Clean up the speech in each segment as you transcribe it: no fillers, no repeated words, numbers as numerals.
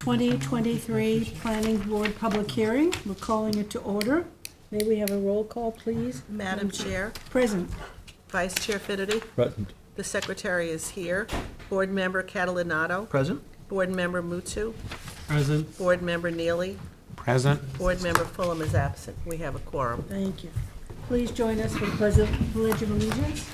2023 Planning Board Public Hearing. We're calling it to order. May we have a roll call, please? Madam Chair, Present. Vice Chair Fidity, Present. the Secretary is here. Board Member Catalinato, Present. Board Member Mutu, Present. Board Member Neely, Present. Board Member Fulham is absent. We have a quorum. Thank you. Please join us for the Pledge of Allegiance.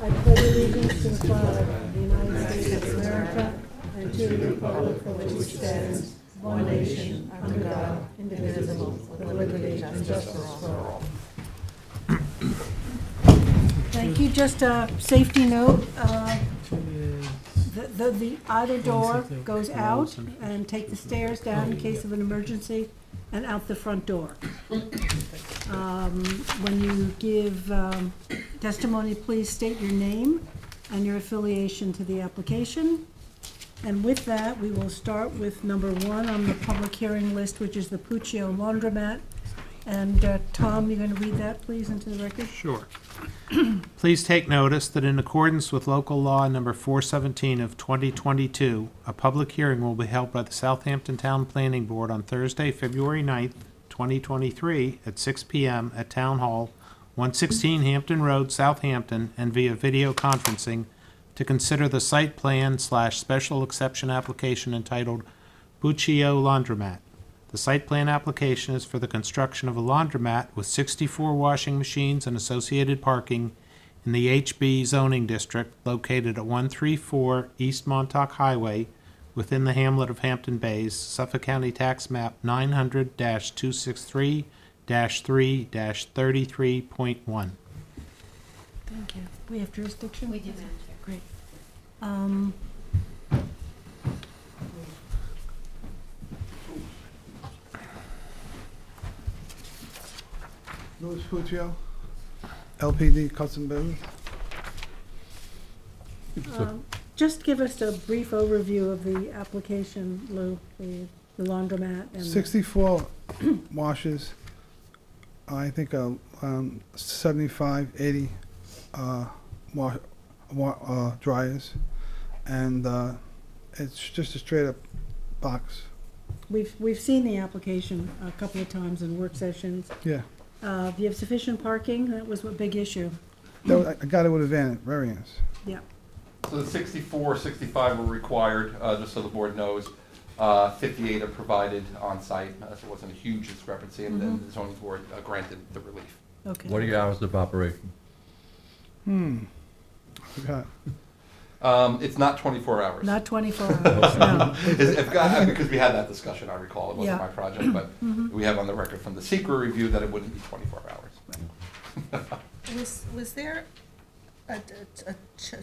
I pledge allegiance to the flag of the United States of America and to the republic for which it stands, one nation, under God, indivisible, with liberty and justice for all. Thank you. Just a safety note, the either door goes out, and take the stairs down in case of an emergency, and out the front door. When you give testimony, please state your name and your affiliation to the application. And with that, we will start with number 1 on the public hearing list, which is the Puccio Laundromat. And Tom, you're going to read that, please, into the record? Sure. Please take notice that in accordance with local law number 417 of 2022, a public hearing will be held by the Southampton Town Planning Board on Thursday, February 9th, 2023 at 6 p.m. at Town Hall, 116 Hampton Road, Southampton, and via video conferencing to consider the site plan / special exception application entitled Puccio Laundromat. The site plan application is for the construction of a laundromat with 64 washing machines and associated parking in the HB zoning district located at 134 East Montauk Highway within the hamlet of Hampton Bays, Suffolk County Tax Map 900-263-3-33.1. Thank you. We have jurisdiction? We do, Madam Chair. Great. Louis Puccio, LPD Custom Business. Just give us a brief overview of the application, Lou, the laundromat. And 64 washes, I think 75, 80 dryers, and it's just a straight up box. We've seen the application a couple of times in work sessions. Yeah, Do you have sufficient parking? That was a big issue. I got it with a variance. Yeah. So the 64, 65 were required, just so the board knows. 58 are provided on site, so it wasn't a huge discrepancy, and then the zoning board granted the relief. Okay. What are your hours of operation? I forgot. It's not 24 hours. Not 24 hours, no. Because we had that discussion, I recall. It wasn't Yeah. my project, but we have on the record from the secret review that it wouldn't be 24 hours. Was there a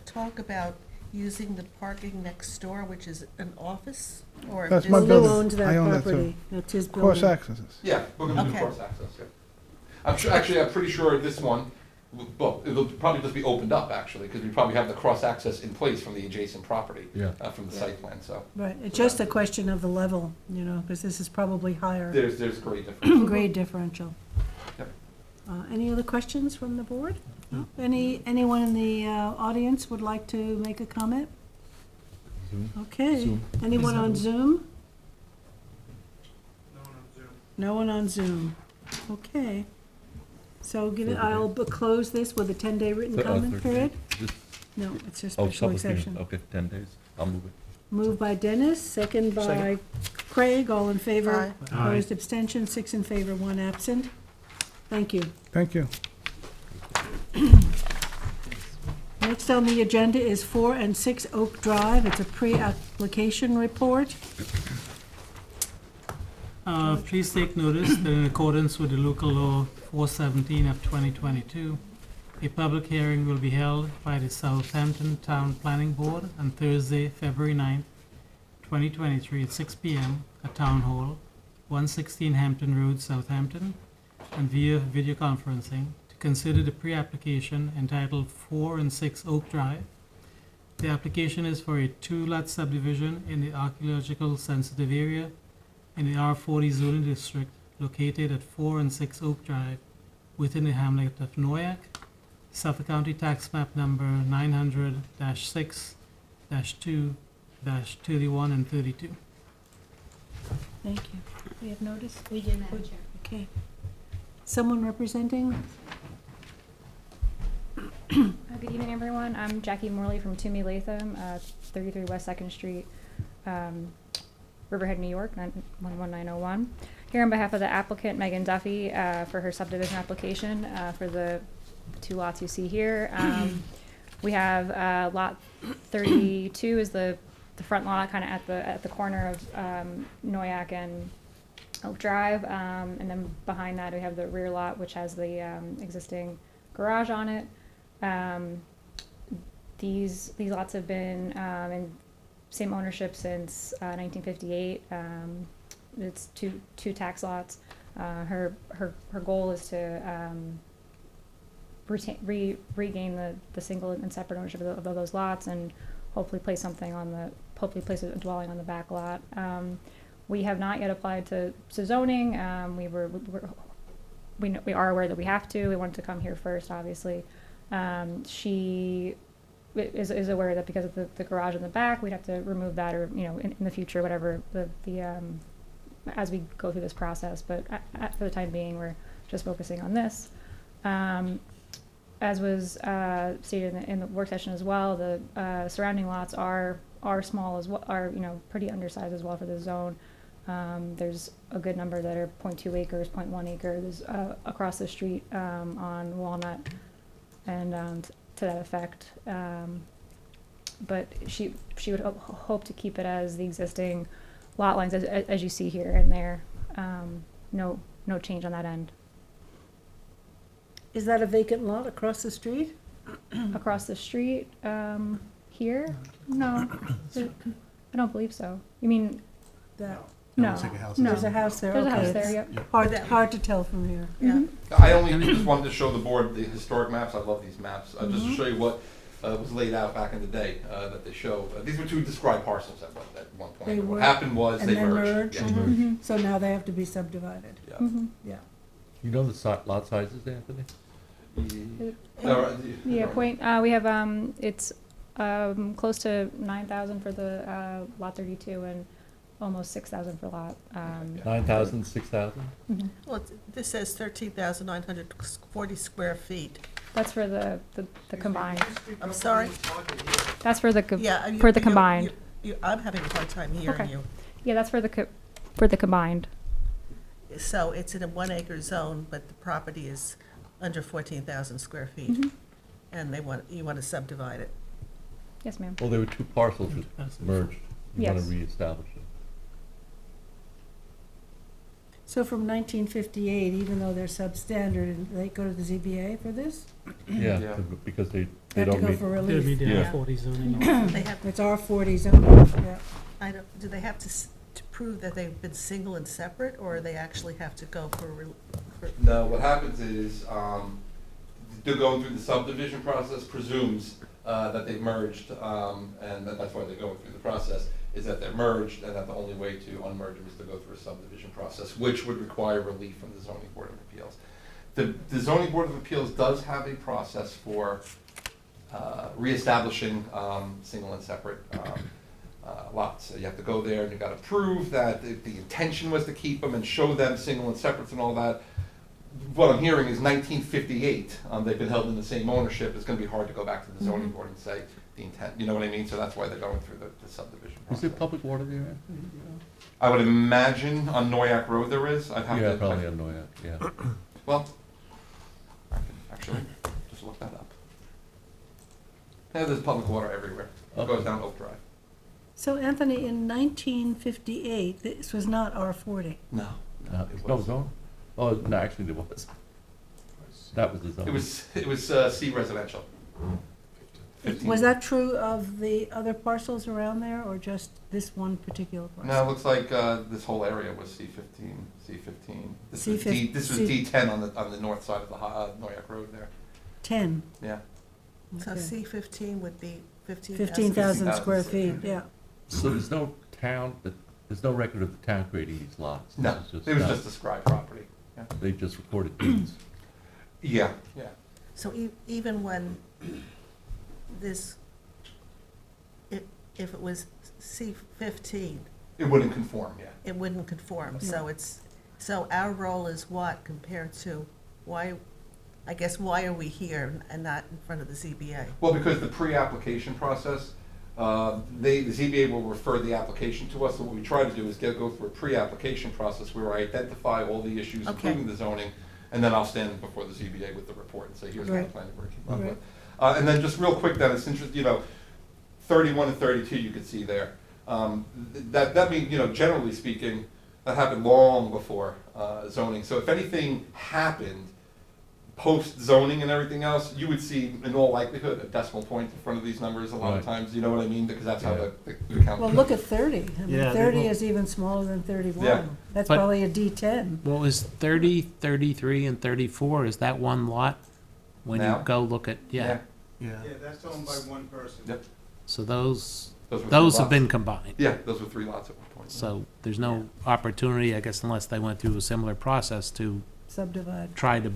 talk about using the parking next door, which is an office or a That's my business? Lou building. owns I that own that property. That's his Cross building. accesses. Yeah, we're going to do Okay. cross access, yeah. I'm pretty sure this one, well, it'll probably just be opened up, actually, because we probably have the cross access in place from the adjacent property, from the site plan, so. Right, it's just a question of the level, because this is probably higher There's great difference. grade differential. Yep. Any other questions from the board? No? Anyone in the audience would like to make a comment? Okay. Zoom. Anyone on Zoom? No one on Zoom. Okay. So I'll close this with a 10-day written comment period? No, it's just special exception. Okay, 10 days. I'll move it. Moved by Dennis, second by Craig, all in favor. Aye. Opposed, abstention, 6 in favor, 1 absent. Thank you. Thank you. Next on the agenda is 4 and 6 Oak Drive. It's a pre-application report. Please take notice that in accordance with the local law 417 of 2022, a public hearing will be held by the Southampton Town Planning Board on Thursday, February 9th, 2023 at 6 p.m. at Town Hall, 116 Hampton Road, Southampton, and via video conferencing to consider the pre-application entitled 4 and 6 Oak Drive. The application is for a 2-lot subdivision in the archaeological sensitive area in the R40 zoning district located at 4 and 6 Oak Drive within the hamlet of Noyak, Suffolk County Tax Map number 900-6-2-31 and 32. Thank you. We have notice? We do, Madam Chair. Okay. Someone representing? Good evening, everyone. I'm Jackie Morley from Toomey Latham, 33 West 2nd Street, Riverhead, New York, 11901. Here on behalf of the applicant, Megan Duffy, for her subdivision application for the 2 lots you see here. We have lot 32 is the front lot, kind of at the corner of Noyak and Oak Drive, and then behind that we have the rear lot, which has the existing garage on it. These lots have been in same ownership since 1958. It's two tax lots. Her goal is to regain the single and separate ownership of those lots, and hopefully place a dwelling on the back lot. We have not yet applied to zoning. We are aware that we have to. We wanted to come here first, obviously. She is aware that because of the garage in the back, we'd have to remove that, or in the future, whatever as we go through this process. But for the time being, we're just focusing on this. As was stated in the work session as well, the surrounding lots are small as well, are pretty undersized as well for the zone. There's a good number that are 0.2 acres, 0.1 acres across the street on Walnut, and to that effect. But she would hope to keep it as the existing lot lines as you see here and there. No change on that end. Is that a vacant lot across the street? Across the street here? No, I don't believe so. You mean That, no? No. there's a house there. There's a okay. house there. It's Yep. hard to tell from here. Yeah. I only just wanted to show the board the historic maps. I love these maps, just to show you what was laid out back in the day that they show. These were 2 described parcels at one point. They were, What happened was and they then merged. merged. Yeah. Mm-hmm. So now they have to be subdivided. Yeah. Yeah. You know the lot sizes, Anthony? Yeah, we have it's close to 9,000 for the lot 32 and almost 6,000 for lot. 9,000, 6,000? Mhm. Well, this says 13,940 square feet. That's for the combined. I'm sorry? That's for the Yeah. for the combined. I'm having a hard time hearing Okay. you. Yeah, that's for the combined. So it's in a 1 acre zone, but the property is under 14,000 square feet. Mhm. And you want to subdivide it. Yes, ma'am. Well, there were 2 parcels that merged. You want Yes. to reestablish it. So from 1958, even though they're substandard, and they go to the ZBA for this? Yeah, Yeah. because they They have to don't go meet. for They'll relief. be the Yeah. R40 zoning. They have, It's R40 zone, yeah. do they have to prove that they've been single and separate, or they actually have to go for No, what happens is, they're going through the subdivision process presumes that they've merged, and that's why they're going through the process, is that they're merged, and that the only way to unmerge them is to go through a subdivision process, which would require relief from the zoning board of appeals. The zoning board of appeals does have a process for reestablishing single and separate lots. So you have to go there and you gotta prove that the intention was to keep them and show them single and separates and all that. What I'm hearing is 1958, they've been held in the same ownership. It's gonna be hard to go back to the zoning board and say the intent, you know what I mean? So that's why they're going through the subdivision Is process. there public water there, Anthony? I would imagine on Noyak Road there is. I'd have Yeah, to. probably on Noyak, yeah. Well, I can actually just look that up. Yeah, there's public water everywhere. It goes Okay. down Oak Drive. So Anthony, in 1958, this was not R40. No. It No was, zone? Oh, no, actually there was. That was the zone. it was C residential. 15. Was that true of the other parcels around there, or just this one particular parcel? No, it looks like this whole area was C15. This was C15. This was D10 on the north side of the Noyak Road there. 10, Yeah. So Okay. C15 would be 15,000. 15,000 square feet, yeah. So there's no there's no record of the town creating these lots? No, This is it was no, just described property. Yeah. They just recorded deeds. Yeah. Yeah. So even when this, if it was C15, It wouldn't conform, yeah. it wouldn't conform. So our role is what compared to, why are we here and not in front of the ZBA? Well, because the pre-application process, the ZBA will refer the application to us, so what we try to do is go through a pre-application process where I identify all the issues, Okay. including the zoning, and then I'll stand before the ZBA with the report and say, here's what the Right. planning board came up Right. with. And then just real quick, Dennis, interest, 31 and 32 you can see there. That means, generally speaking, that happened long before zoning. So if anything happened post-zoning and everything else, you would see, in all likelihood, a decimal point in front of these numbers a lot of Right. times, you know what I mean? Because that's how Yeah. the count. Well, look at 30. I mean, Yeah, they 30 will. is even smaller than 31. Yeah. That's But- probably a D10. Well, is 30, 33, and 34, is that one lot? When you Now? go look at, yeah, Yeah, that's owned by one person. Yep. so those Those were three have lots. been combined. Yeah, those were 3 lots at one point. So there's no opportunity, I guess, unless they went through a similar process to Subdivide. try to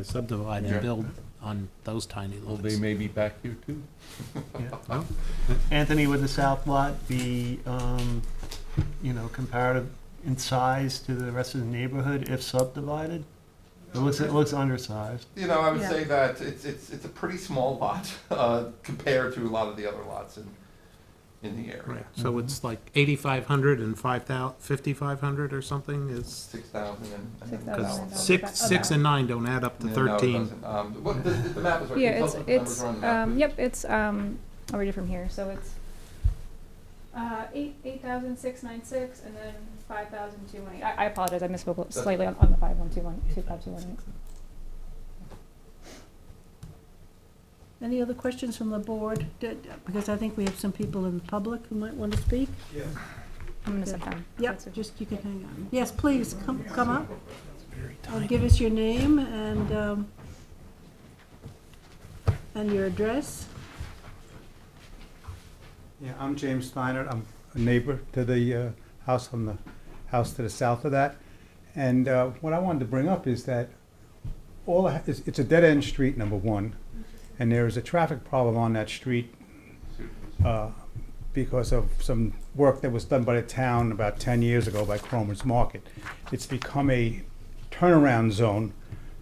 subdivide Yeah. and build on those tiny Well, they lots. may be back here too. Anthony, would the south lot be, comparative in size to the rest of the neighborhood if subdivided? It looks undersized. I would Yeah. say that it's a pretty small lot compared to a lot of the other lots in the area. Right, so it's like 8,500 and 5,500 or something is, 6,000 and 6,000 1,000. and six and 9 don't add up to Yeah, no, it 13. doesn't. What, the map is right. Yeah, Can you it's, tell us what the numbers are on the map, please? yep, it's, I'll read it from here, so it's, 8,696 and then 5,218. I apologize, I misspoke slightly on the 5,121, Any other questions from the board? Because I think we have some people in the public who might want to speak. Yeah. I'm gonna sit down. Yep, That's it. just, you can hang on. Yes, please, come up. And give us your name and your address. Yeah, I'm James Steiner. I'm a neighbor to the house on the house to the south of that. And what I wanted to bring up is that it's a dead-end street, number one, and there is a traffic problem on that street because of some work that was done by the town about 10 years ago by Cromer's Market. It's become a turnaround zone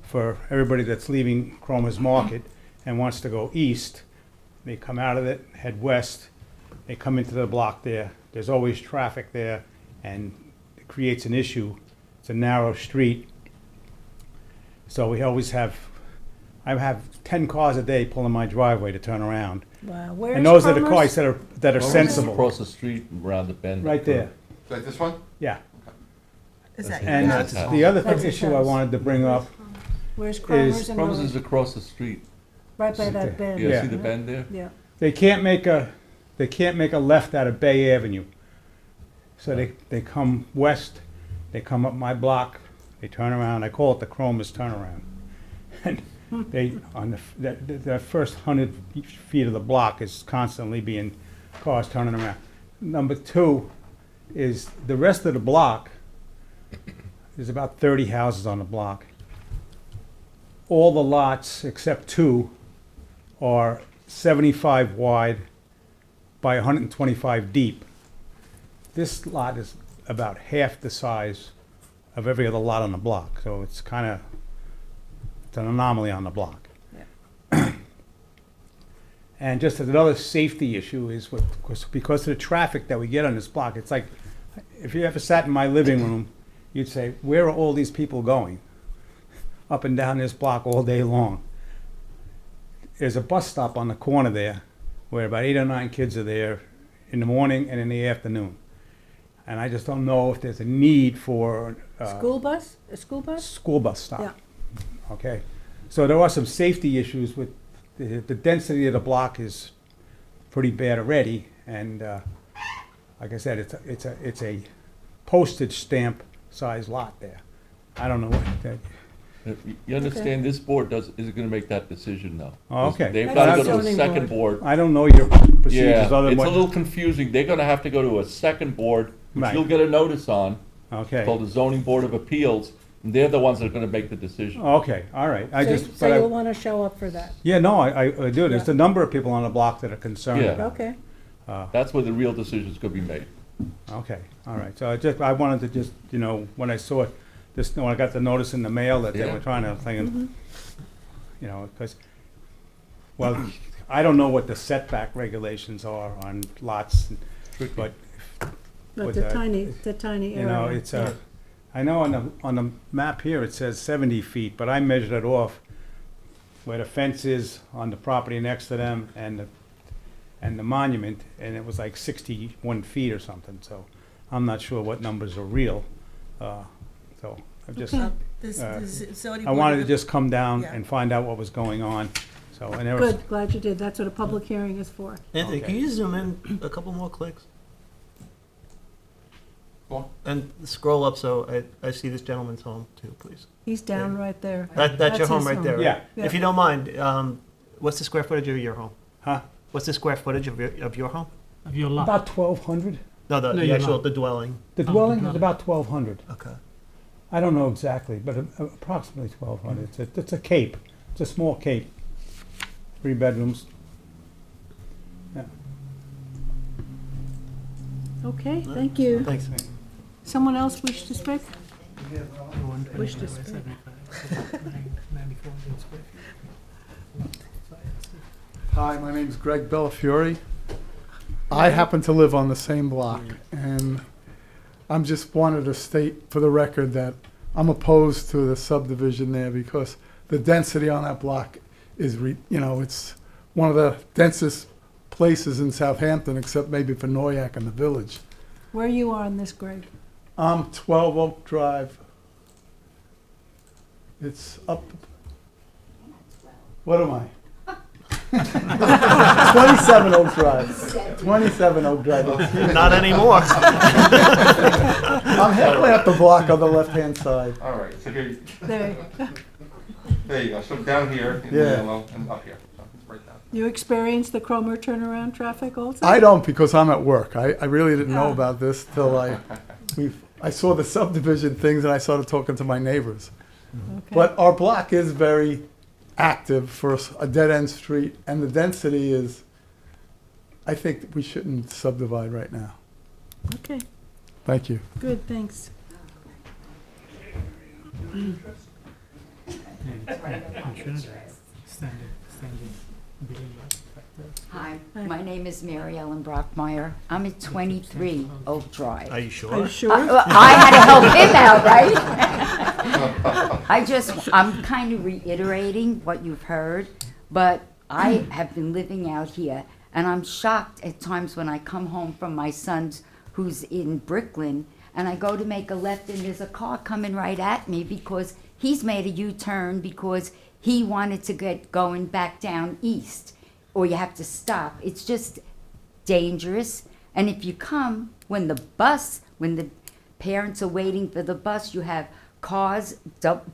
for everybody that's leaving Cromer's Market and wants to go east. They come out of it, head west, they come into the block there. There's always traffic there, and it creates an issue. It's a narrow street. So I have 10 cars a day pulling my driveway to turn around. Wow, where's And those are the Commerce? cars that are Well, sensible. Across the street, around the bend. Right there, Like this one? yeah. Is that And your That's house? his the other That's his issue I house. wanted to bring up, Where's Cromer's and Promise is Road? across the street. Right by that bend. Yeah, Yeah. see the bend there? Yeah. they can't make a left out of Bay Avenue. So they come west, they come up my block, they turn around, I call it the Cromer's turnaround. And they, on the first 100 feet of the block is constantly being cars turning around. Number two is the rest of the block, there's about 30 houses on the block. All the lots, except 2, are 75 wide by 125 deep. This lot is about half the size of every other lot on the block, so it's it's an anomaly on the block. And just as another safety issue is because of the traffic that we get on this block, it's like, if you ever sat in my living room, you'd say, where are all these people going? Up and down this block all day long. There's a bus stop on the corner there where about 8 or 9 kids are there in the morning and in the afternoon. And I just don't know if there's a need for School bus? A school bus? school bus stop. Yeah. Okay, so there are some safety issues with the density of the block is pretty bad already, and like I said, it's a postage stamp size lot there. I don't know what that. You understand, this board isn't gonna make that decision, though. Oh, okay. They've That's gotta the go to a zoning second board. board. I don't know your procedures Yeah, other than it's a little what. confusing. They're gonna have to go to a second board, which Right. you'll get a notice on, Okay. called the Zoning Board of Appeals, and they're the ones that are gonna make the decision. Okay, all right. So you'll want to show up for that? Yeah, no, I do. There's Yeah. a number of people on the block that are concerned Yeah. about it. Okay. That's where the real decision's gonna be made. Okay, all right, so I wanted to just, when I saw it, when I got the notice in the mail that they Yeah. were trying to, because, well, I don't know what the setback regulations are on lots, but, But with the that, tiny area. it's I know on the map here, it says 70 feet, but I measured it off where the fence is on the property next to them and the monument, and it was like 61 feet or something, so I'm not sure what numbers are real. So I just, Okay. I wanted to just come down Yeah. and find out what was going on, so, and there was, Good, glad you did. That's what a public hearing is for. Anthony, can Okay. you zoom in a couple more clicks? Go on. And scroll up so I see this gentleman's home too, please. He's down right there. That's your home his right there, right? Yeah. If you don't mind, what's the square footage of your home? huh? What's the square footage of your home? Of your lot. About 1,200. No, No, the your actual, lot. the dwelling. The Oh, dwelling no. is about 1,200. Okay. I don't know exactly, but approximately 1,200. It's a cape. It's a small cape. 3 bedrooms. Yeah. Okay, thank you. Thanks. Someone else wish to speak? Wish to speak. 9,400 square feet. Hi, my name's Greg Bellafiore. I happen to live on the same block, and I'm just wanted to state for the record that I'm opposed to the subdivision there because the density on that block is, it's one of the densest places in Southampton, except maybe for Noyak and the village. Where you are on this, Greg? I'm 12 Oak Drive. It's up. What am I? 27 Oak Drive. 27 Oak Drive. Not anymore. I'm halfway up the block on the left-hand side. All right, so here, There. there you go. So down here in the Yeah. yellow and up here. So it's right down. You experienced the Cromer turnaround traffic also? I don't because I'm at work. I really didn't know Ah. about this till I saw the subdivision things and I started talking to my neighbors. Okay. But our block is very active for a dead-end street, and the density is, I think that we shouldn't subdivide right now. Okay, Thank you. good, thanks. Hi, Hi. my name is Mary Ellen Brockmeyer. I'm at 23 Oak Drive. Are you Are you sure? sure? I had to help him out, right? I'm kind of reiterating what you've heard, but I have been living out here, and I'm shocked at times when I come home from my son's, who's in Brooklyn, and I go to make a left, and there's a car coming right at me because he's made a U-turn because he wanted to get going back down east, or you have to stop. It's just dangerous. And if you come when the parents are waiting for the bus, you have cars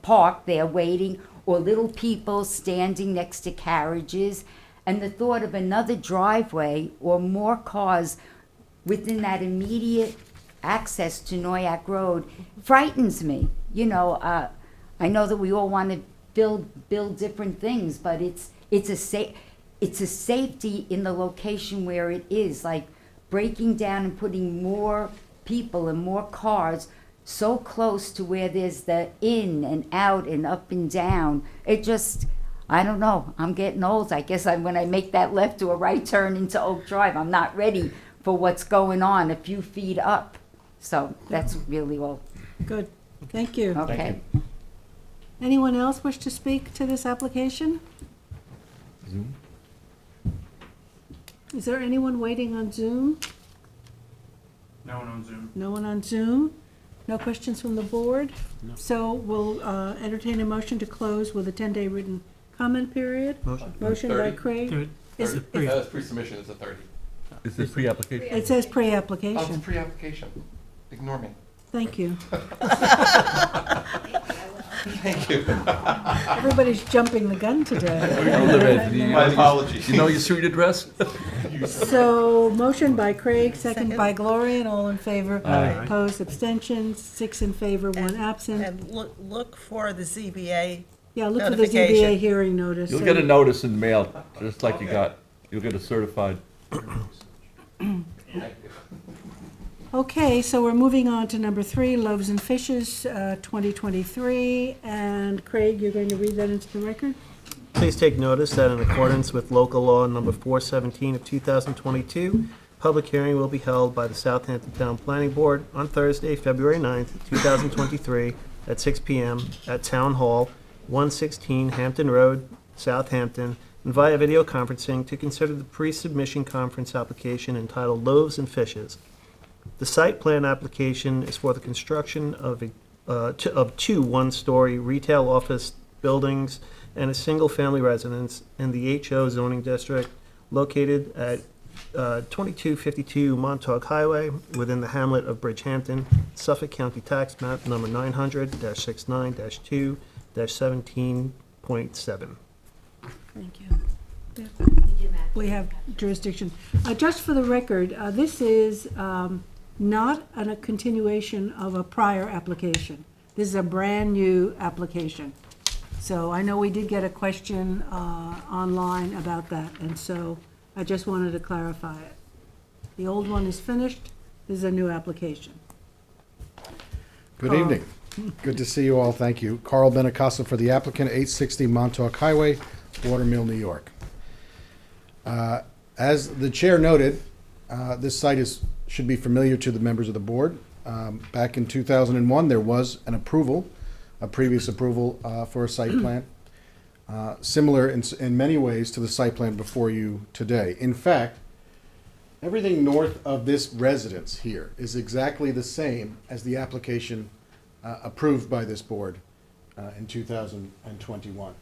parked there waiting, or little people standing next to carriages, and the thought of another driveway or more cars within that immediate access to Noyak Road frightens me. I know that we all want to build different things, but it's a safety in the location where it is, like breaking down and putting more people and more cars so close to where there's the in and out and up and down. It just, I don't know, I'm getting old. I guess when I make that left or right turn into Oak Drive, I'm not ready for what's going on a few feet up. So that's really all. Good, thank you. Okay. Anyone else wish to speak to this application? Zoom? Is there anyone waiting on Zoom? No one on Zoom. No one on Zoom? No questions from the board? So we'll entertain a motion to close with a 10-day written comment period. Motion by 30. Craig. Third. Is- Is it is- That's pre-submission, it's a 30. Is this pre-application? It says Oh, it's pre-application. pre-application. Ignore me. Thank you. Thank you. Everybody's jumping the gun today. My apologies. You know your street address? So, motion by Craig, second by Gloria, and all in favor. Aye. Opposed, abstentions, 6 in favor, 1 absent. And look for the ZBA. Yeah, look for the notification. ZBA hearing notice. You'll so- get a notice in the mail, just like you'll get a certified. Okay, so we're moving on to number 3, Loaves and Fishes, 2023. And Craig, you're going to read that into the record? Please take notice that in accordance with local law number 417 of 2022, public hearing will be held by the Southampton Town Planning Board on Thursday, February 9th, 2023, at 6 p.m. at Town Hall, 116 Hampton Road, Southampton, and via video conferencing to consider the pre-submission conference application entitled Loaves and Fishes. The site plan application is for the construction of two one-story retail office buildings and a single-family residence in the HO zoning district located at 2252 Montauk Highway within the hamlet of Bridgehampton, Suffolk County Tax Map number 900-69-2-17.7. Thank you. We have jurisdiction. Just for the record, this is not a continuation of a prior application. This is a brand-new application. So I know we did get a question online about that, and so I just wanted to clarify it. The old one is finished. This is a new application. Good evening. Good to see you all. Thank you. Carl Benacasa for the applicant, 860 Montauk Highway, Watermill, New York. As the chair noted, this site should be familiar to the members of the board. Back in 2001, there was an approval, a previous approval for a site plan, similar in many ways to the site plan before you today. In fact, everything north of this residence here is exactly the same as the application approved by this board in 2021.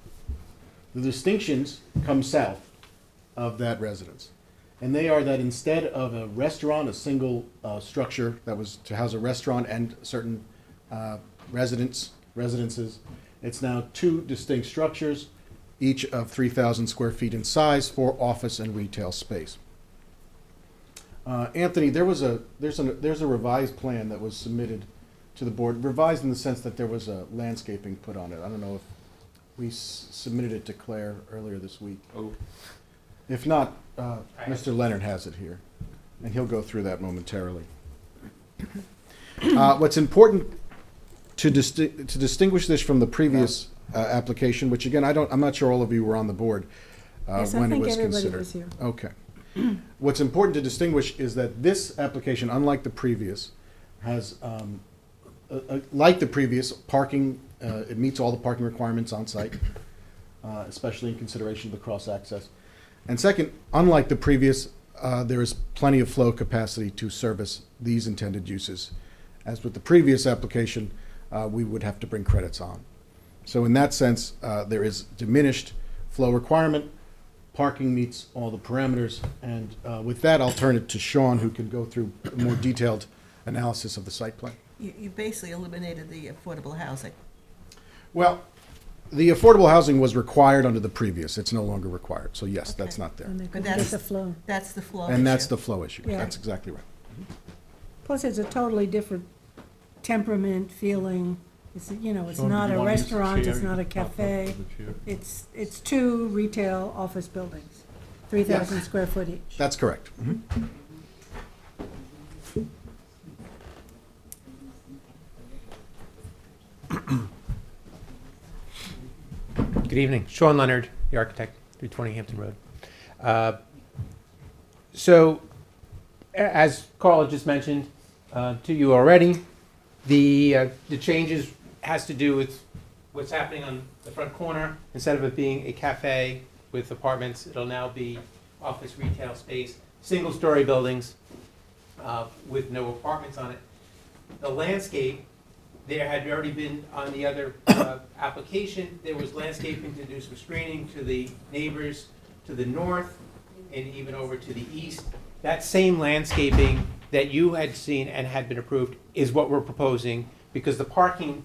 The distinctions come south of that residence, and they are that instead of a restaurant, a single structure that was to house a restaurant and certain residences, it's now two distinct structures, each of 3,000 square feet in size for office and retail space. Anthony, there's a revised plan that was submitted to the board, revised in the sense that there was a landscaping put on it. I don't know if we submitted it to Claire earlier this week. Oh. If not, Mr. Leonard has it here, and he'll go through that momentarily. What's important to distinguish this from the previous application, which again, I'm not sure all of you were on the board Yes, when I it think was everybody considered. was here. Okay. What's important to distinguish is that this application, unlike the previous, has, like the previous, parking. It meets all the parking requirements on site, especially in consideration of the cross-access. And second, unlike the previous, there is plenty of flow capacity to service these intended uses. As with the previous application, we would have to bring credits on. So in that sense, there is diminished flow requirement. Parking meets all the parameters. And with that, I'll turn it to Sean, who can go through a more detailed analysis of the site plan. You basically eliminated the affordable housing. Well, the affordable housing was required under the previous. It's no longer required. So yes, Okay. that's not there. And they But couldn't that's get the flow. That's the flow And that's issue. the flow issue. Yeah. That's exactly right. Plus, it's a totally different temperament, feeling. It's, it's Sean, not do you a want to use the restaurant, chair? it's not a You can pop up cafe. to the chair. It's two retail office buildings, 3,000 Yes. square foot each. That's correct. Good evening. Sean Leonard, the architect, 320 Hampton Road. So, as Carl just mentioned to you already, the changes has to do with what's happening on the front corner. Instead of it being a cafe with apartments, it'll now be office retail space, single-story buildings with no apartments on it. The landscape, there had already been on the other application, there was landscaping to do some screening to the neighbors to the north and even over to the east. That same landscaping that you had seen and had been approved is what we're proposing, because the parking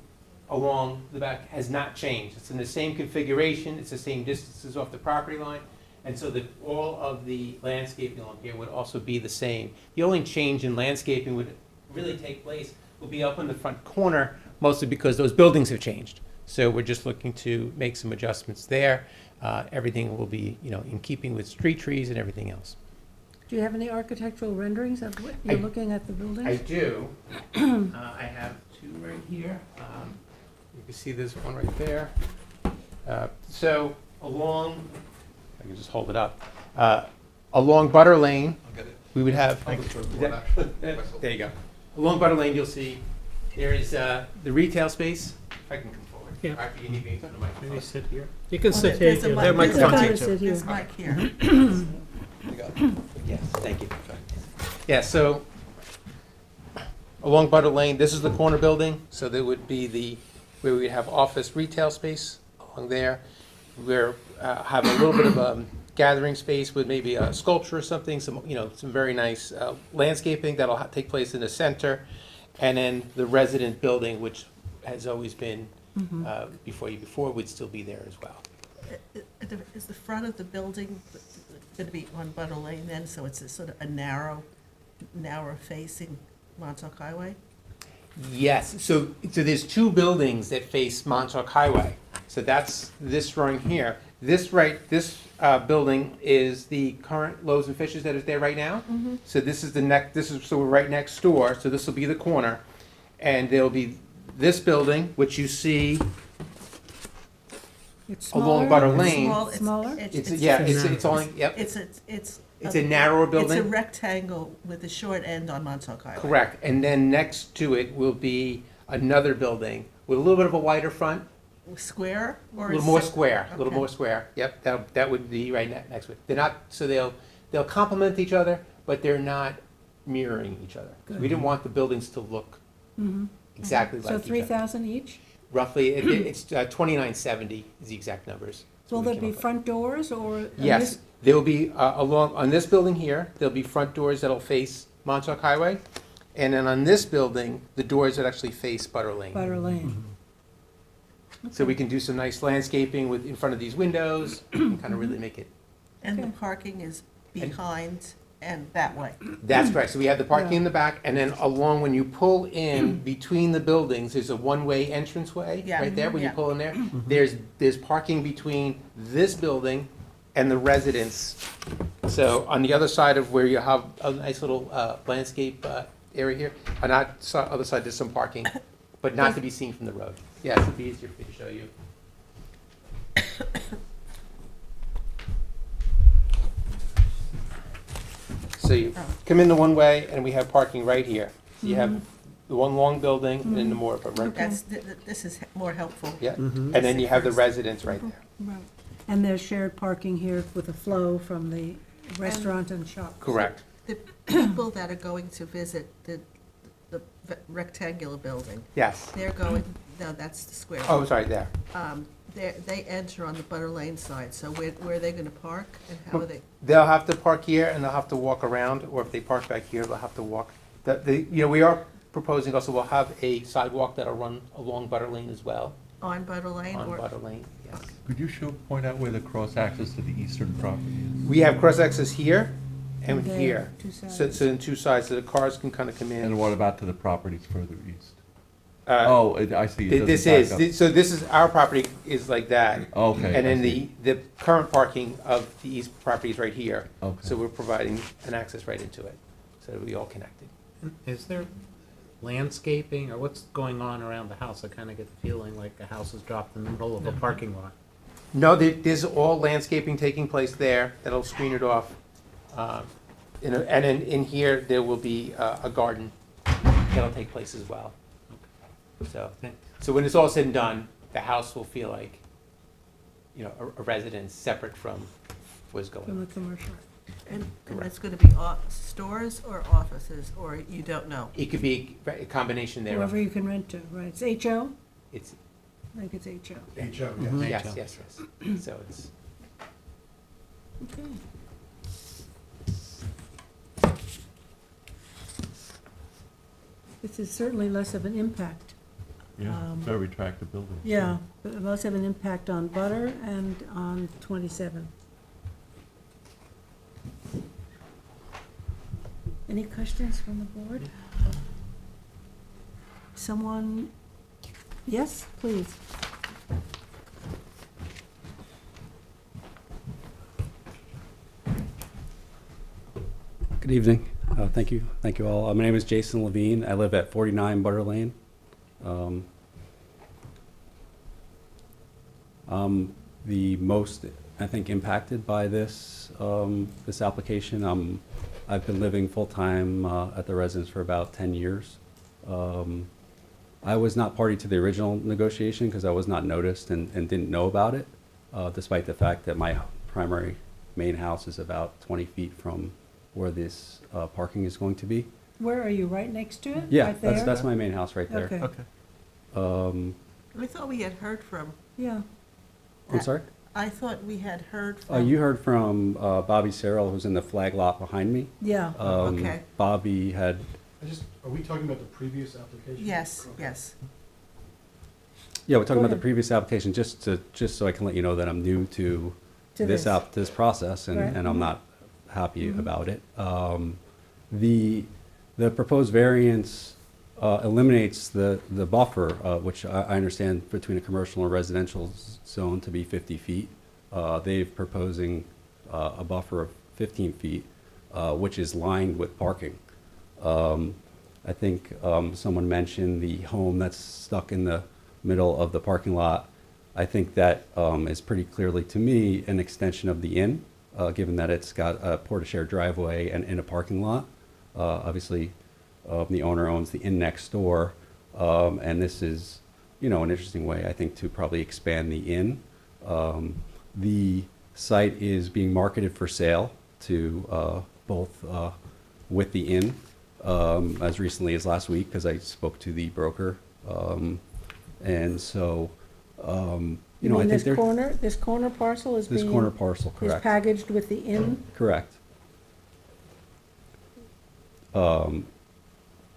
along the back has not changed. It's in the same configuration, it's the same distances off the property line, and so that all of the landscaping along here would also be the same. The only change in landscaping would really take place will be up in the front corner, mostly because those buildings have changed. So we're just looking to make some adjustments there. Everything will be, in keeping with street trees and everything else. Do you have any architectural renderings of what you're looking at the building? I do. I have two right here. You can see this one right there. So along, I can just hold it up. Along Butter Lane, I'll get it. we would have. There There you go. Along Butter Lane, you'll see there is the retail space. If I can come forward. Yeah. Or if you need me to turn the microphone. Maybe sit here. You can Oh, sit here. there's a There mic- are microphones here There's a too. sit here. There's Mike here. You got it. Yes, thank you. Yeah, so along Butter Lane, this is the corner building, so there would be where we have office retail space along there. We're, have a little bit of gathering space with maybe a sculpture or something, some very nice landscaping that'll take place in the center. And then the resident building, which has always been before, would still be there as well. Is the front of the building going to be on Butter Lane then, so it's a sort of a narrow facing Montauk Highway? Yes, so there's two buildings that face Montauk Highway. So that's this drawing here. This building is the current Loaves and Fishes that is there right now. So this is so we're right next door, so this will be the corner. And there'll be this building, which you see It's along smaller? Butter Lane. Smaller? It's only, yep. It's a narrower building. It's a rectangle with a short end on Montauk Highway. Correct, and then next to it will be another building with a little bit of a wider front, Square a or? little more square, a little more square. Yep, that would be right next to it. They're not, so they'll complement each other, but they're not mirroring each other. We didn't want the buildings to look exactly like So each other. 3,000 each? Roughly, it's 2970 is the exact numbers. Will there be front doors or? Yes, there will be, on this building here, there'll be front doors that'll face Montauk Highway. And then on this building, the doors that actually face Butter Lane. Butter Lane. So we can do some nice landscaping in front of these windows, and kind of really make it. And the parking is behind and that way. That's correct. So we have the parking in the back, and then along, when you pull in between the buildings, there's a one-way entranceway Yeah. right there, when you Yeah. pull in there. There's parking between this building and the residence. So on the other side of where you have a nice little landscape area here, on that other side, there's some parking, but not to be seen from the road. Yes, it'd be easier for me to show you. So you come in the one way, and we have parking right here. So you have the one long building, and then the more of a right. This is more helpful. Yeah, and then you have the residence right there. Right. And there's shared parking here with a flow from the restaurant and shop. Correct. The people that are going to visit the rectangular building, Yes. they're going, no, that's the square. Oh, sorry, there. They enter on the Butter Lane side, so where are they gonna park and how are they? They'll have to park here, and they'll have to walk around, or if they park back here, they'll have to walk. We are proposing also, we'll have a sidewalk that'll run along Butter Lane as well, On Butter Lane on or? Butter Lane, yes. Could you point out where the cross-access to the eastern property is? We have cross-access here and There, here. two So sides. in two sides, so the cars can kind of come in. And what about to the properties further east? Uh, I see. It This doesn't back up. so this is, our property is like that. Okay. And then I see. the current parking of the east property is right here. Okay. So we're providing an access right into it, so it'll be all connected. Is there landscaping, or what's going on around the house? I kind of get the feeling like the house is dropped in the middle of a parking lot. No, there's all landscaping taking place there that'll screen it off. And then in here, there will be a garden that'll take place as well. So when it's all said and done, the house will feel like, a residence separate from what's going From the on. commercial. And that's gonna be stores or offices, or you don't know? It could be a combination there. Whoever you can rent to, right? It's HO? It's, I think it's HO. HO, yes. So it's, Okay. This is certainly less of an impact. Yeah, very attractive building. Yeah, but less of an impact on Butter and on 27. Any questions from the board? Someone? Yes, please. Good evening. Thank you all. My name is Jason Levine. I live at 49 Butter Lane. I'm the most, I think, impacted by this this application. I've been living full-time at the residence for about 10 years. I was not party to the original negotiation because I was not noticed and didn't know about it, despite the fact that my primary main house is about 20 feet from where this parking is going to be. Where are you, right next to it? Yeah, Right there? that's my main house right there. Okay. Okay. We thought we had heard from. Yeah. I'm sorry? I thought we had heard from. You heard from Bobby Searle, who's in the flag lot behind me. Yeah. Okay. Bobby had, Are we talking about the previous application? Yes, yes. yeah, we're talking Go about the ahead. previous application, just so I can let you know that I'm new to this process, and, Right. and I'm not happy about it. The proposed variance eliminates the buffer, which I understand between a commercial and residential zone to be 50 feet. They're proposing a buffer of 15 feet, which is lined with parking. I think someone mentioned the home that's stuck in the middle of the parking lot. I think that is pretty clearly, to me, an extension of the inn, given that it's got a porta-share driveway and in a parking lot. Obviously, the owner owns the inn next door, and this is, an interesting way, I think, to probably expand the inn. The site is being marketed for sale to both with the inn, as recently as last week, because I spoke to the broker. And so, You I mean think this corner parcel is this being. corner parcel, Is correct? packaged with the inn? Correct.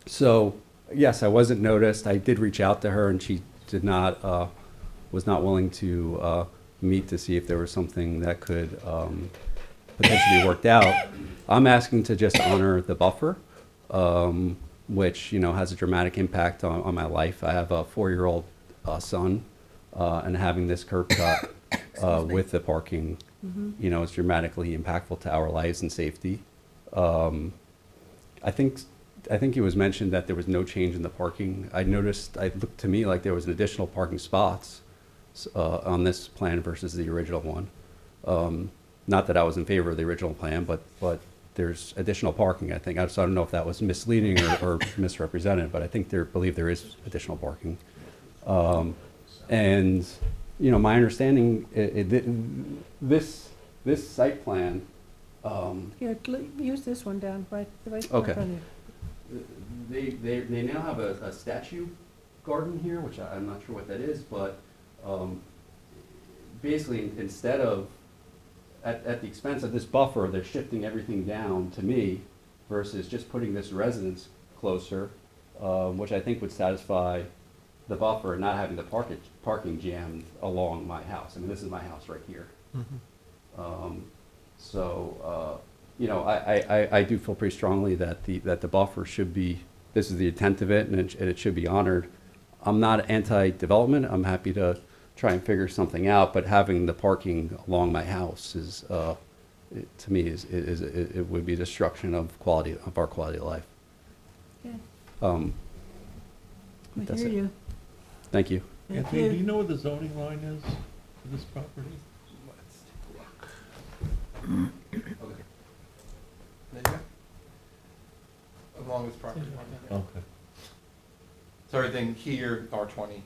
So, yes, I wasn't noticed. I did reach out to her, and she did not, was not willing to meet to see if there was something that could potentially be worked out. I'm asking to just honor the buffer, which, has a dramatic impact on my life. I have a 4-year-old son, and having this curb cut with the parking, is dramatically impactful to our lives and safety. I think it was mentioned that there was no change in the parking. I noticed, it looked to me like there was an additional parking spots on this plan versus the original one. Not that I was in favor of the original plan, but there's additional parking, I think. So I don't know if that was misleading or misrepresented, but I believe there is additional parking. And, my understanding, this site plan, Here, use this one down, right in Okay. front of you. They now have a statue garden here, which I'm not sure what that is, but basically, instead of, at the expense of this buffer, they're shifting everything down to me versus just putting this residence closer, which I think would satisfy the buffer and not having the parking jammed along my house. I mean, this is my house right here. I do feel pretty strongly that the buffer should be, this is the intent of it, and it should be honored. I'm not anti-development. I'm happy to try and figure something out, but having the parking along my house is, to me, it would be destruction of our quality of life. Yeah. I I hear you. Thank you. Thank Anthony, do you. you know where the zoning line is for this property? As long as property. Okay. So everything here, R20,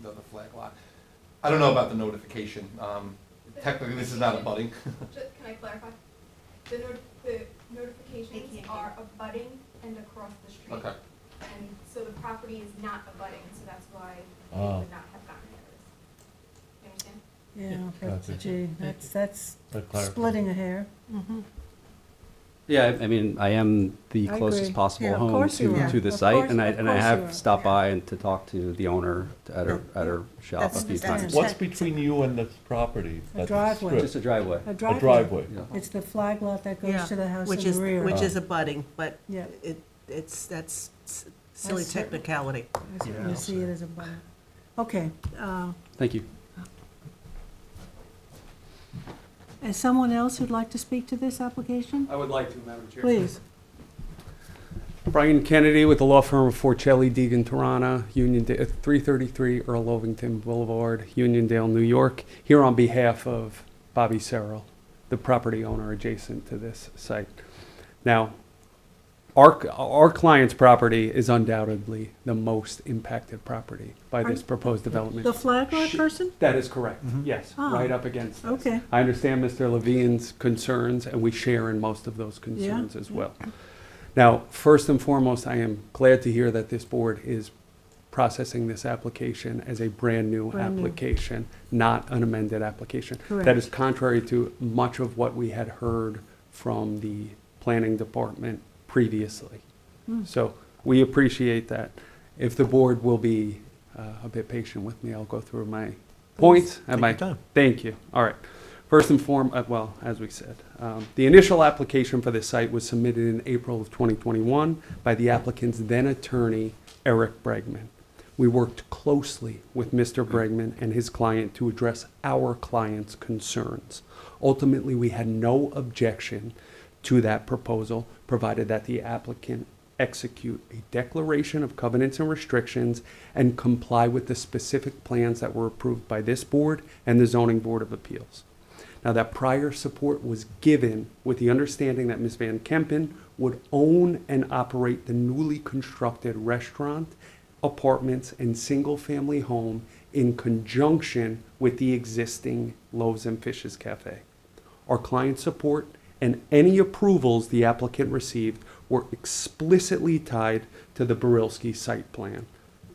the flag lot. I don't know about the notification. Technically, this is not a budding. Can I clarify? The notifications are abutting and across the street. Okay. And so the property is not abutting, so that's why they Oh. would not have gotten notice. You understand? Yeah, Gotcha. gee, that's That clarifies. splitting a hair. Yeah, I mean, I am the I closest agree. possible Yeah, of home course you are. to the Of site, course- and of I course you have are. stopped by and to talk to the owner at her shop a That's- few that's- times. What's between you and this property? A That's driveway. strip? Just a driveway. A A driveway. driveway. Yeah. It's the flag lot that Yeah, goes to the house which in is the rear. Which is abutting, but Yeah. that's silly That's certain. technicality. That's what You see it as a button. Okay, Thank you. Is someone else who'd like to speak to this application? I would like to, Madam Chair. Please. Brian Kennedy with the law firm of Forcelli, Deegan, Tarana, 333 Earl Ovington Boulevard, Uniondale, New York, here on behalf of Bobby Serrell, the property owner adjacent to this site. Now, our client's property is undoubtedly the most impacted property by this proposed development. The flag lot person? That is correct, yes, Ah, right up against this. okay. I understand Mr. Levine's concerns, and we share in most of those concerns as well. Now, first and foremost, I am glad to hear that this board is processing this application as a brand-new application, not an amended application. Correct. That is contrary to much of what we had heard from the planning department previously. So we appreciate that. If the board will be a bit patient with me, I'll go through my points. Take your time. Thank you. All right. First and foremost, well, as we said, the initial application for this site was submitted in April of 2021 by the applicant's then attorney, Eric Bregman. We worked closely with Mr. Bregman and his client to address our client's concerns. Ultimately, we had no objection to that proposal, provided that the applicant execute a declaration of covenants and restrictions and comply with the specific plans that were approved by this board and the Zoning Board of Appeals. Now, that prior support was given with the understanding that Ms. Van Kempen would own and operate the newly constructed restaurant, apartments, and single-family home in conjunction with the existing Loaves and Fishes Cafe. Our client support and any approvals the applicant received were explicitly tied to the Barilski site plan,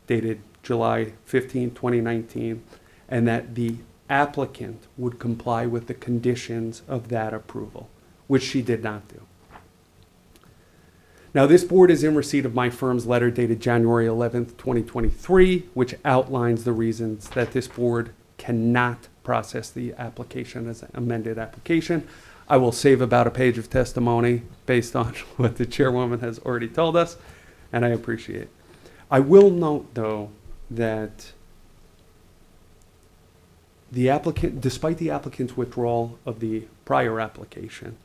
dated July 15, 2019, and that the applicant would comply with the conditions of that approval, which she did not do. Now, this board is in receipt of my firm's letter dated January 11th, 2023, which outlines the reasons that this board cannot process the application as an amended application. I will save about a page of testimony based on what the chairwoman has already told us, and I appreciate. I will note, though, that the applicant, despite the applicant's withdrawal of the prior application,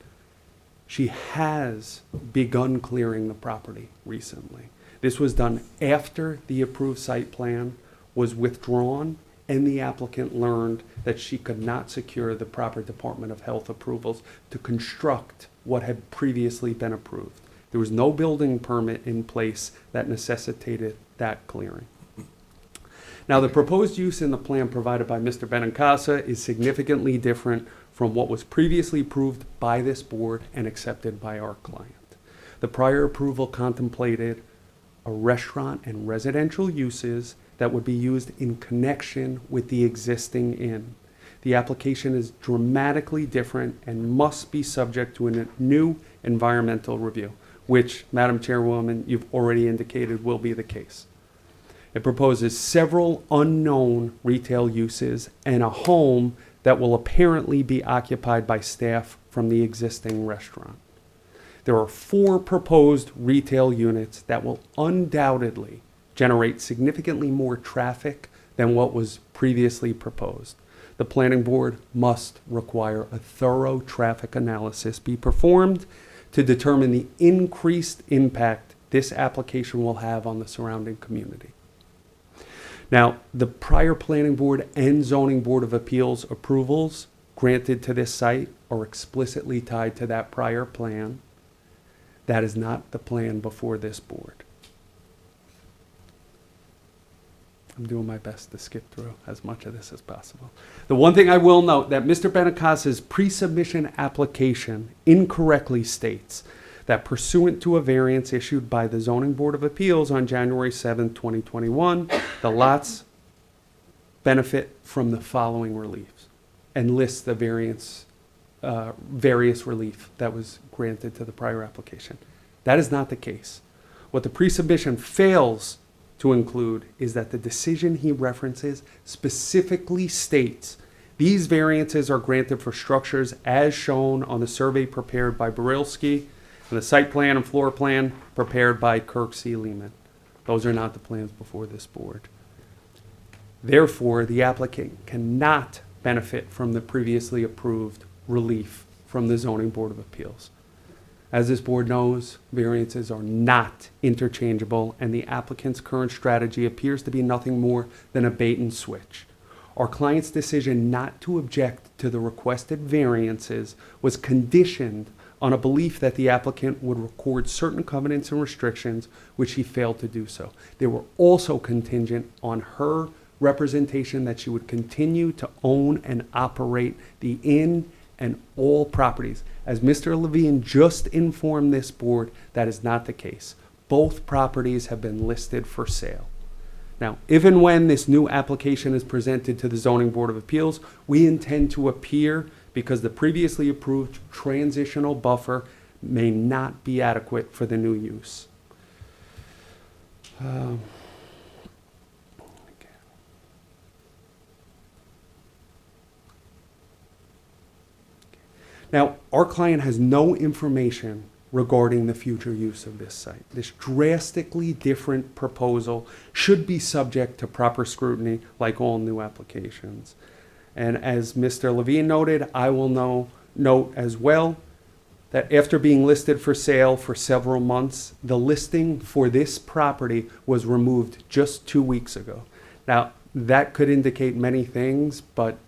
she has begun clearing the property recently. This was done after the approved site plan was withdrawn and the applicant learned that she could not secure the proper Department of Health approvals to construct what had previously been approved. There was no building permit in place that necessitated that clearing. Now, the proposed use in the plan provided by Mr. Benincasa is significantly different from what was previously approved by this board and accepted by our client. The prior approval contemplated a restaurant and residential uses that would be used in connection with the existing inn. The application is dramatically different and must be subject to a new environmental review, which, Madam Chairwoman, you've already indicated will be the case. It proposes several unknown retail uses and a home that will apparently be occupied by staff from the existing restaurant. There are 4 proposed retail units that will undoubtedly generate significantly more traffic than what was previously proposed. The planning board must require a thorough traffic analysis be performed to determine the increased impact this application will have on the surrounding community. Now, the prior planning board and zoning board of appeals approvals granted to this site are explicitly tied to that prior plan. That is not the plan before this board. I'm doing my best to skip through as much of this as possible. The one thing I will note that Mr. Benincasa's pre-submission application incorrectly states that pursuant to a variance issued by the Zoning Board of Appeals on January 7, 2021, the lots benefit from the following reliefs, and lists the various relief that was granted to the prior application. That is not the case. What the pre-submission fails to include is that the decision he references specifically states these variances are granted for structures as shown on the survey prepared by Barilski and the site plan and floor plan prepared by Kirk C. Lehman. Those are not the plans before this board. Therefore, the applicant cannot benefit from the previously approved relief from the Zoning Board of Appeals. As this board knows, variances are not interchangeable, and the applicant's current strategy appears to be nothing more than a bait and switch. Our client's decision not to object to the requested variances was conditioned on a belief that the applicant would record certain covenants and restrictions, which he failed to do so. They were also contingent on her representation that she would continue to own and operate the inn and all properties. As Mr. Levine just informed this board, that is not the case. Both properties have been listed for sale. Now, if and when this new application is presented to the Zoning Board of Appeals, we intend to appear because the previously approved transitional buffer may not be adequate for the new use. Now, our client has no information regarding the future use of this site. This drastically different proposal should be subject to proper scrutiny like all new applications. And as Mr. Levine noted, I will note as well that after being listed for sale for several months, the listing for this property was removed just 2 weeks ago. Now, that could indicate many things, but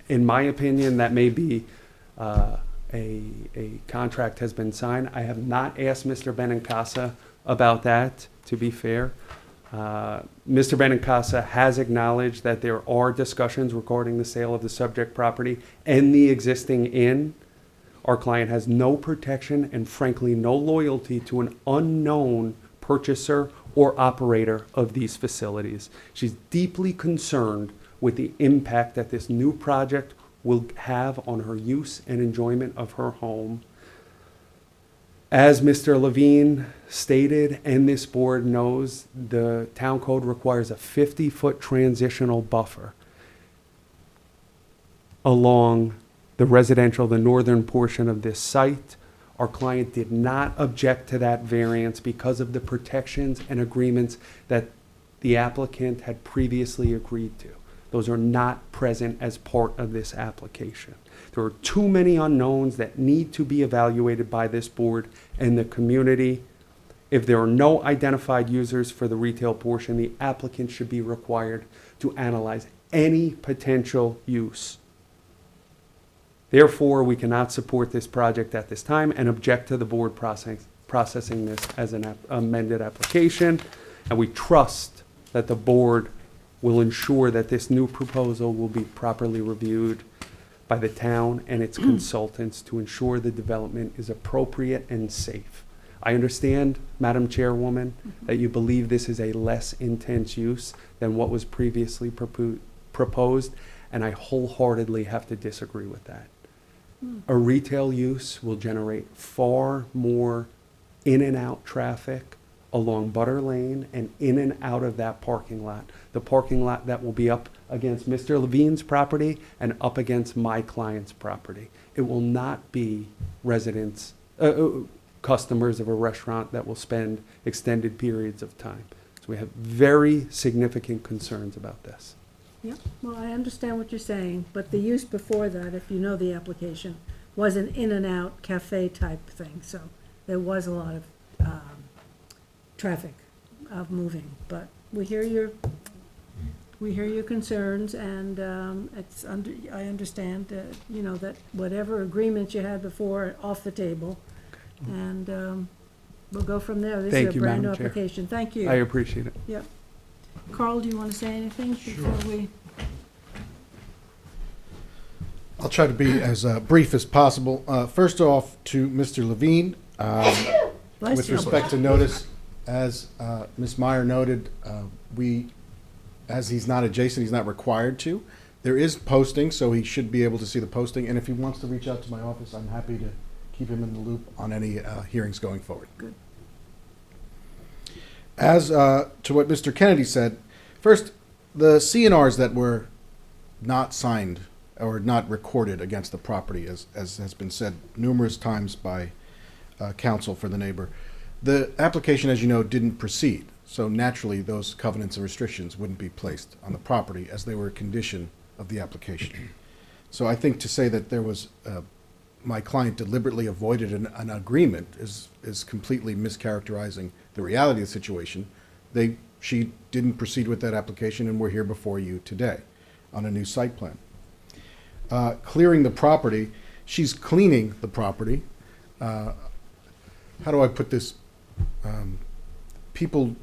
in my opinion, that may be a contract has been signed. I have not asked Mr. Benincasa about that, to be fair. Mr. Benincasa has acknowledged that there are discussions regarding the sale of the subject property and the existing inn. Our client has no protection and frankly no loyalty to an unknown purchaser or operator of these facilities. She's deeply concerned with the impact that this new project will have on her use and enjoyment of her home. As Mr. Levine stated, and this board knows, the town code requires a 50-foot transitional buffer along the northern portion of this site. Our client did not object to that variance because of the protections and agreements that the applicant had previously agreed to. Those are not present as part of this application. There are too many unknowns that need to be evaluated by this board and the community. If there are no identified users for the retail portion, the applicant should be required to analyze any potential use. Therefore, we cannot support this project at this time and object to the board processing this as an amended application. And we trust that the board will ensure that this new proposal will be properly reviewed by the town and its consultants to ensure the development is appropriate and safe. I understand, Madam Chairwoman, that you believe this is a less intense use than what was previously proposed, and I wholeheartedly have to disagree with that. A retail use will generate far more in and out traffic along Butter Lane and in and out of that parking lot. The parking lot that will be up against Mr. Levine's property and up against my client's property. It will not be residents, customers of a restaurant that will spend extended periods of time. So we have very significant concerns about this. Yeah, well, I understand what you're saying, but the use before that, if you know the application, was an in-and-out cafe type thing, so there was a lot of traffic of moving, but we hear your concerns, and I understand, that whatever agreements you had before are off the table, and we'll go from there. This is a brand new application. Thank you. I appreciate it. Yep. Carl, do you want to say anything before we? I'll try to be as brief as possible. First off, to Mr. Levine, with respect to notice, as Ms. Meyer noted, as he's not adjacent, he's not required to. There is posting, so he should be able to see the posting. And if he wants to reach out to my office, I'm happy to keep him in the loop on any hearings going forward. Good. As to what Mr. Kennedy said, first, the CNRs that were not signed or not recorded against the property, as has been said numerous times by counsel for the neighbor, the application, as you know, didn't proceed. So naturally, those covenants and restrictions wouldn't be placed on the property as they were a condition of the application. So I think to say that there was, my client deliberately avoided an agreement is completely mischaracterizing the reality of the situation. She didn't proceed with that application, and we're here before you today on a new site plan. Clearing the property, she's cleaning the property. How do I put this? People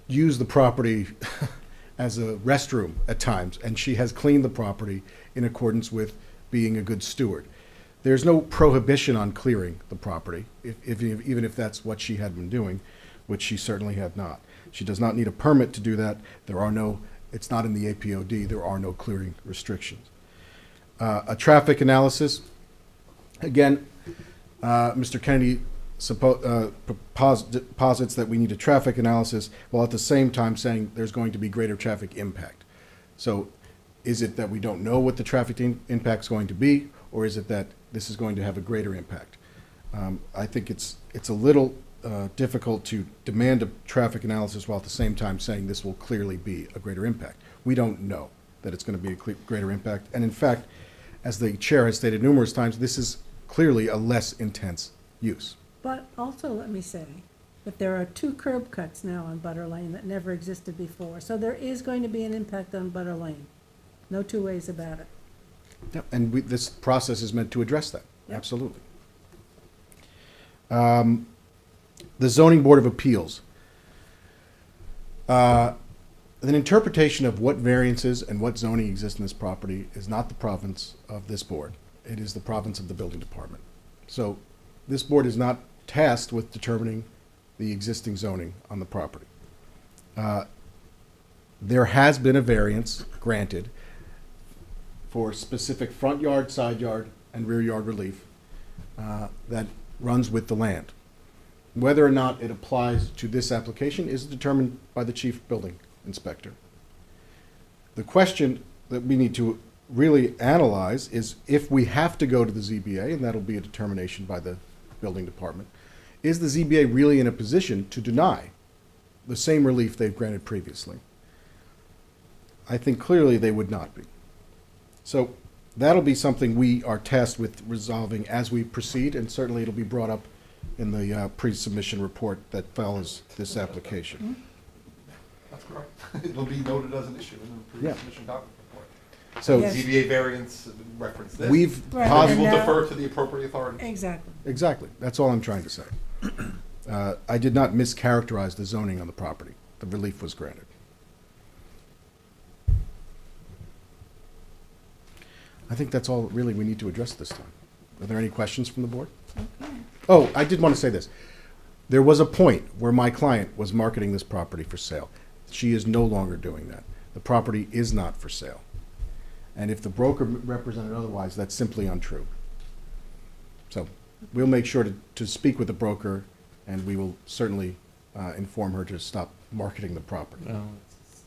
use the property as a restroom at times, and she has cleaned the property in accordance with being a good steward. There's no prohibition on clearing the property, even if that's what she had been doing, which she certainly had not. She does not need a permit to do that. It's not in the APOD. There are no clearing restrictions. A traffic analysis. Again, Mr. Kennedy posits that we need a traffic analysis, while at the same time saying there's going to be greater traffic impact. So is it that we don't know what the traffic impact is going to be, or is it that this is going to have a greater impact? I think it's a little difficult to demand a traffic analysis while at the same time saying this will clearly be a greater impact. We don't know that it's going to be a greater impact. And in fact, as the chair has stated numerous times, this is clearly a less intense use. But also, let me say that there are 2 curb cuts now on Butter Lane that never existed before. So there is going to be an impact on Butter Lane. No 2 ways about it. Yep. And this process is meant to address that. Yep. Absolutely. The Zoning Board of Appeals. An interpretation of what variances and what zoning exist in this property is not the province of this board. It is the province of the building department. So this board is not tasked with determining the existing zoning on the property. There has been a variance granted for specific front yard, side yard, and rear yard relief that runs with the land. Whether or not it applies to this application is determined by the chief building inspector. The question that we need to really analyze is, if we have to go to the ZBA, and that'll be a determination by the building department, is the ZBA really in a position to deny the same relief they've granted previously? I think clearly they would not be. So that'll be something we are tasked with resolving as we proceed, and certainly it'll be brought up in the pre-submission report that follows this application. That's correct. It will be noted as an issue in the pre-submission document report. So Yes. ZBA variance reference this. We've Right, We will and now- defer to the appropriate authority. Exactly. Exactly. That's all I'm trying to say. I did not mischaracterize the zoning on the property. The relief was granted. I think that's all really we need to address this time. Are there any questions from the board? Okay. Oh, I did want to say this. There was a point where my client was marketing this property for sale. She is no longer doing that. The property is not for sale. And if the broker represented otherwise, that's simply untrue. So we'll make sure to speak with the broker, and we will certainly inform her to stop marketing the property. Well,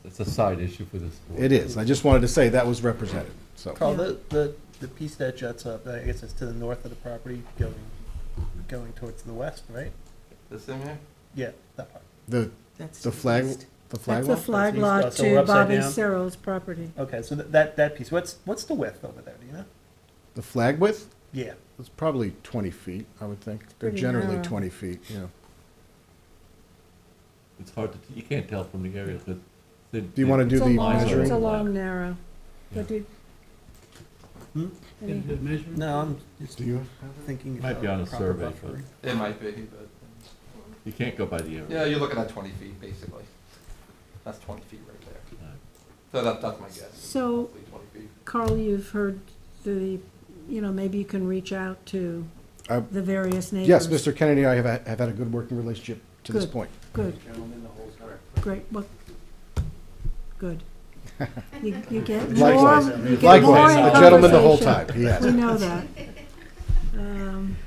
it's a side issue for this board. It is. I just wanted to say that was represented, so. Carl, the piece that juts up, I guess it's to the north of the property, going towards the west, right? This thing here? Yeah, that part. The flag, the flag That's the lot? flag That's lot east, so we're to upside Bobby down? Cyril's property. Okay, so that piece, what's the width over there, do you know? The flag width? Yeah. It's probably 20 feet, I would think. They're pretty generally narrow. 20 feet, yeah. It's hard to, you can't tell from the aerial, but. Do you want to do It's a the long, measuring? it's a long, narrow. But do, Hmm? any- No, I'm just Do you? thinking. Might be on a proper survey, buffering. It might be, but, You can't go by the aerial. yeah, you're looking at 20 feet, basically. That's 20 feet right there. So that's my guess. So- Roughly 20 feet. Carl, you've heard maybe you can reach out to the various neighbors. Yes, Mr. Kennedy and I have had a good working relationship to this Good. point. Good, great, well, good. You get more, Likewise. you get Likewise, more in a gentleman the whole conversation. time, yes. We know that.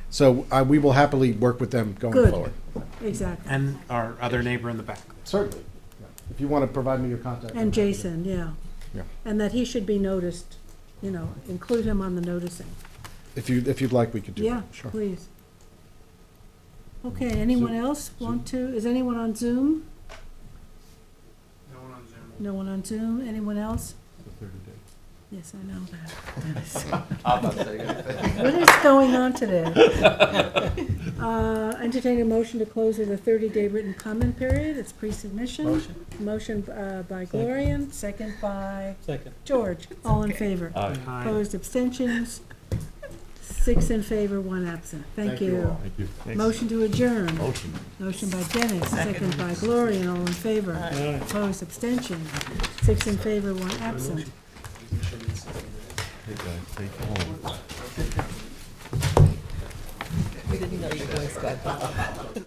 So we will happily work with them going Good. forward. Exactly. And our other neighbor in the back. Certainly. If you want to provide me your contact. And Jason, yeah. Yeah. And that he should be noticed, include him on the noticing. If you'd like, we could do Yeah, that. Sure. please. Okay, anyone else want to, is anyone on Zoom? No one on Zoom. No one on Zoom, anyone else? The 30 days. Yes, I know that. I'm not saying anything. What is going on today? Entertain a motion to close with a 30-day written comment period. It's pre-submission. Motion. Motion by Gloria, second by Second. George. All in favor? Aye. Opposed, abstentions? 6 in favor, 1 absent. Thank you. Thank you. Motion to adjourn. Motion. Motion by Dennis, second by Gloria, all in favor. Opposed, abstentions? 6 in favor, 1 absent. Hey guys, take home. We didn't know you were going to Scott.